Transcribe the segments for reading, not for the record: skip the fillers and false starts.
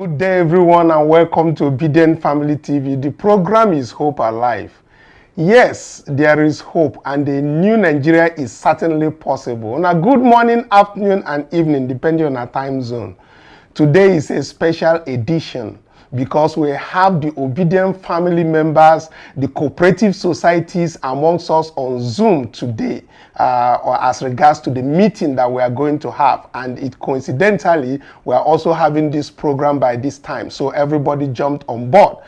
Good day, everyone, and welcome to Obidient Family TV. The program is Hope Alive. Yes, there is hope, and a new Nigeria is certainly possible. On a good morning, afternoon, and evening, depending on our time zone. Today is a special edition because we have the Obidient family members, the cooperative societies amongst us on Zoom today, or as regards to the meeting that we are going to have. And it coincidentally, we are also having this program by this time. So everybody jumped on board.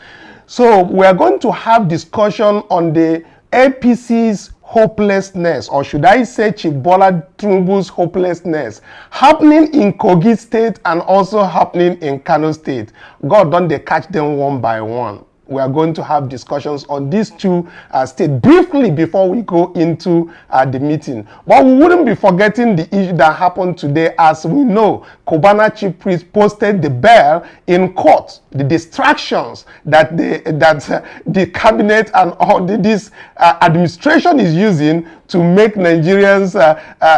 So we are going to have discussion on the APC's hopelessness, or should I say Chief Bola Tinubu's hopelessness, happening in Kogi State and also happening in Kanu State. God, don't they catch them one by one? We are going to have discussions on these two states briefly before we go into the meeting. But we wouldn't be forgetting the issue that happened today. As we know, Cubana chief priest posted the bail in court, the distractions that the cabinet and all this administration is using to make Nigerians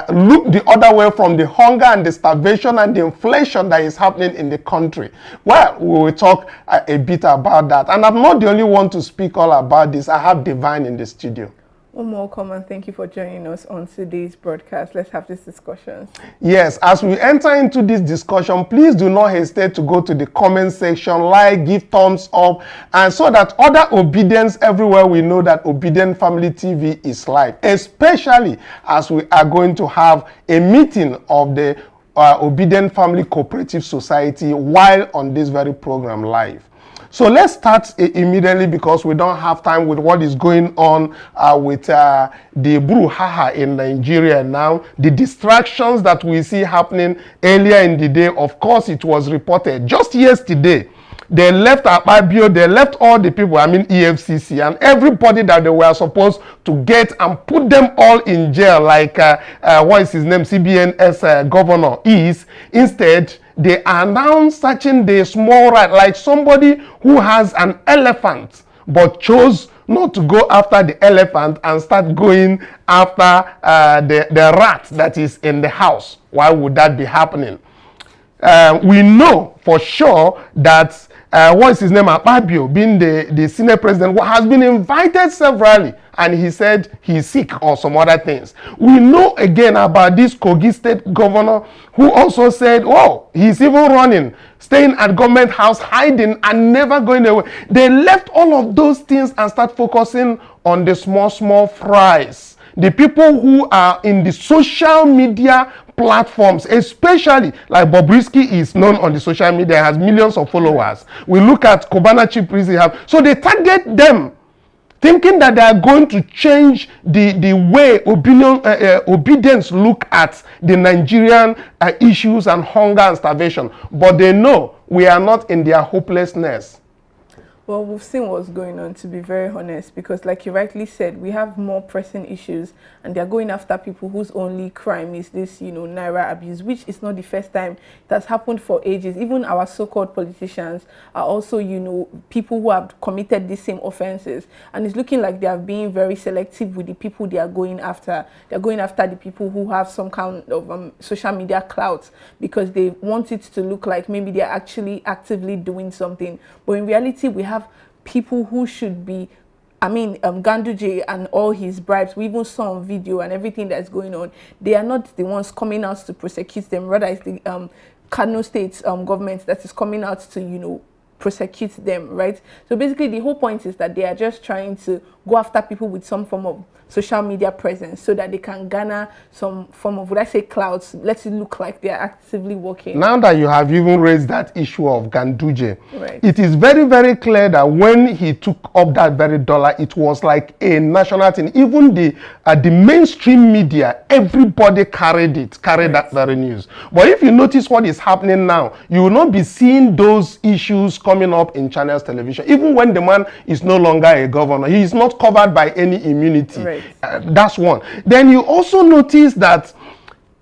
look the other way from the hunger and the starvation and the inflation that is happening in the country. Well, we will talk a bit about that. And I'm not the only one to speak all about this. I have Divine in the studio. Welcome, and thank you for joining us on today's broadcast. Let's have this discussion. Yes, as we enter into this discussion, please do not hesitate to go to the comment section, like, give thumbs up, and so that other Obedience everywhere we know that Obidient Family TV is live, especially as we are going to have a meeting of the Obidient Family Cooperative Society while on this very program live. So let's start immediately because we don't have time with what is going on with the brouhaha in Nigeria now. The distractions that we see happening earlier in the day, of course, it was reported just yesterday. They left Ababio, they left all the people, I mean EFCC, and everybody that they were supposed to get and put them all in jail, like, what is his name, CBN's governor is. Instead, they are now searching the small rat, like somebody who has an elephant, but chose not to go after the elephant and start going after the rat that is in the house. Why would that be happening? We know for sure that what is his name, Akpabio, being the Senate president, has been invited severally, and he said he's sick or some other things. We know again about this Kogi State governor who also said, oh, he's even running, staying at government house, hiding and never going away. They left all of those things and start focusing on the small fries. The people who are in the social media platforms, especially like Bobrisky is known on the social media, has millions of followers. We look at Cubana chief priest, so they target them, thinking that they are going to change the way Obedience look at the Nigerian issues and hunger and starvation. But they know we are not in their hopelessness. Well, we've seen what's going on, to be very honest, because like you rightly said, we have more pressing issues and they're going after people whose only crime is this, Naira abuse, which is not the first time. It has happened for ages. Even our so-called politicians are also, people who have committed the same offenses. And it's looking like they are being very selective with the people they are going after. They're going after the people who have some kind of social media clout because they want it to look like maybe they're actually actively doing something. But in reality, we have people who should be, Ganduje and all his bribes. We even saw on video and everything that's going on. They are not the ones coming out to prosecute them. Rather, it's the Kanu State government that is coming out to, prosecute them, right? So basically, the whole point is that they are just trying to go after people with some form of social media presence so that they can garner some form of, would I say, clouds, let it look like they are actively working. Now that you have even raised that issue of Ganduje, right, it is very, very clear that when he took up that very dollar, it was like a national thing. Even the mainstream media, everybody carried right, that very news. But if you notice what is happening now, you will not be seeing those issues coming up in Channels television. Even when the man is no longer a governor, he is not covered by any immunity. Right. That's one. Then you also notice that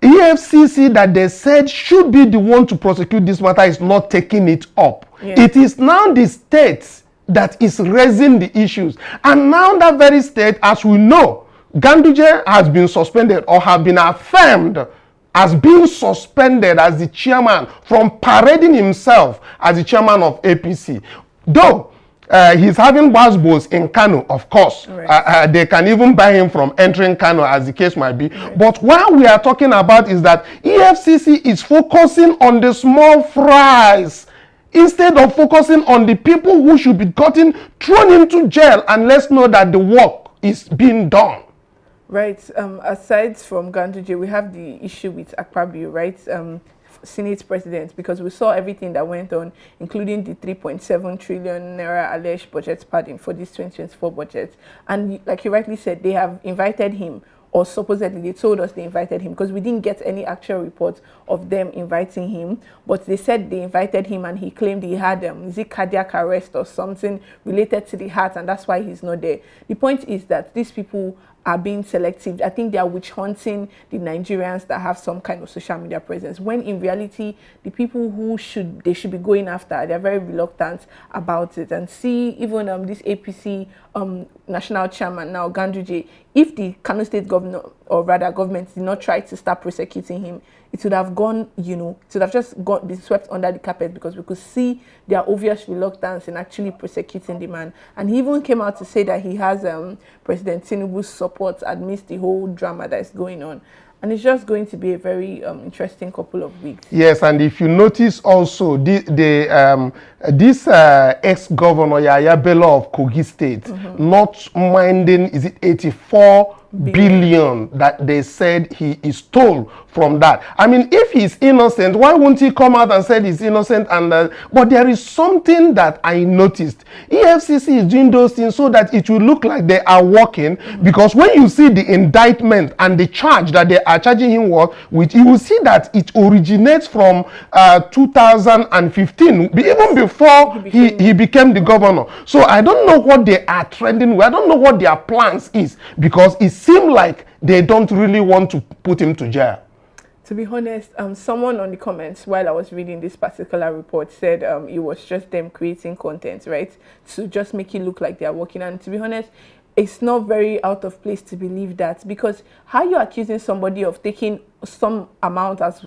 EFCC that they said should be the one to prosecute this matter is not taking it up. Yeah. It is now the state that is raising the issues. And now that very state, as we know, Ganduje has been suspended or have been affirmed has been suspended as the chairman from parading himself as the chairman of APC. Though he's having wasbos in Kanu, of course. Right. They can even buy him from entering Kanu, as the case might be. Right. But what we are talking about is that EFCC is focusing on the small fries instead of focusing on the people who should be gotten thrown into jail, and let's know that the work is being done. Right. Aside from Ganduje, we have the issue with Akpabio, right? Senate president, because we saw everything that went on, including the 3.7 trillion naira alleged budget padding for this 2024 budget. And like you rightly said, they have invited him, or supposedly they told us they invited him, because we didn't get any actual report of them inviting him. But they said they invited him, and he claimed he had is it cardiac arrest or something related to the heart, and that's why he's not there. The point is that these people are being selective. I think they are witch hunting the Nigerians that have some kind of social media presence, when in reality the people who should be going after, they're very reluctant about it. And see, even this APC national chairman now, Ganduje, if the Kanu state governor, or rather government, did not try to start prosecuting him, it would have gone, it would have just been swept under the carpet, because we could see their obvious reluctance in actually prosecuting the man. And he even came out to say that he has President Tinubu's support amidst the whole drama that is going on. And it's just going to be a very interesting couple of weeks. Yes, and if you notice also, this ex-governor Yaya Bello of Kogi State, not minding, is it 84 billion that they said he is stole from that. I mean, if he's innocent, why won't he come out and say he's innocent? And but there is something that I noticed. EFCC is doing those things so that it will look like they are working, because when you see the indictment and the charge that they are charging him with, you will see that it originates from 2015, even before he became the governor. So I don't know what they are trending with. I don't know what their plans is, because it seems like they don't really want to put him to jail. To be honest, someone on the comments while I was reading this particular report said it was just them creating content, right, to just make it look like they are working. And to be honest, it's not very out of place to believe that, because how you accusing somebody of taking some amount as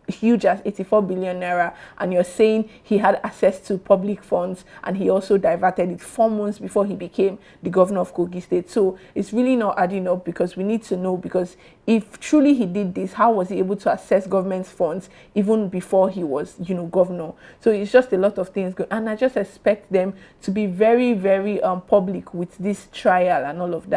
huge as 84 billion naira, and you're saying he had access to public funds and he also diverted it 4 months before he became the governor of Kogi State. So it's really not adding up, because we need to know, because if truly he did this, how was he able to access government funds even before he was, governor? So it's just a lot of things going, and I just expect them to be very, very public with this trial and all of that.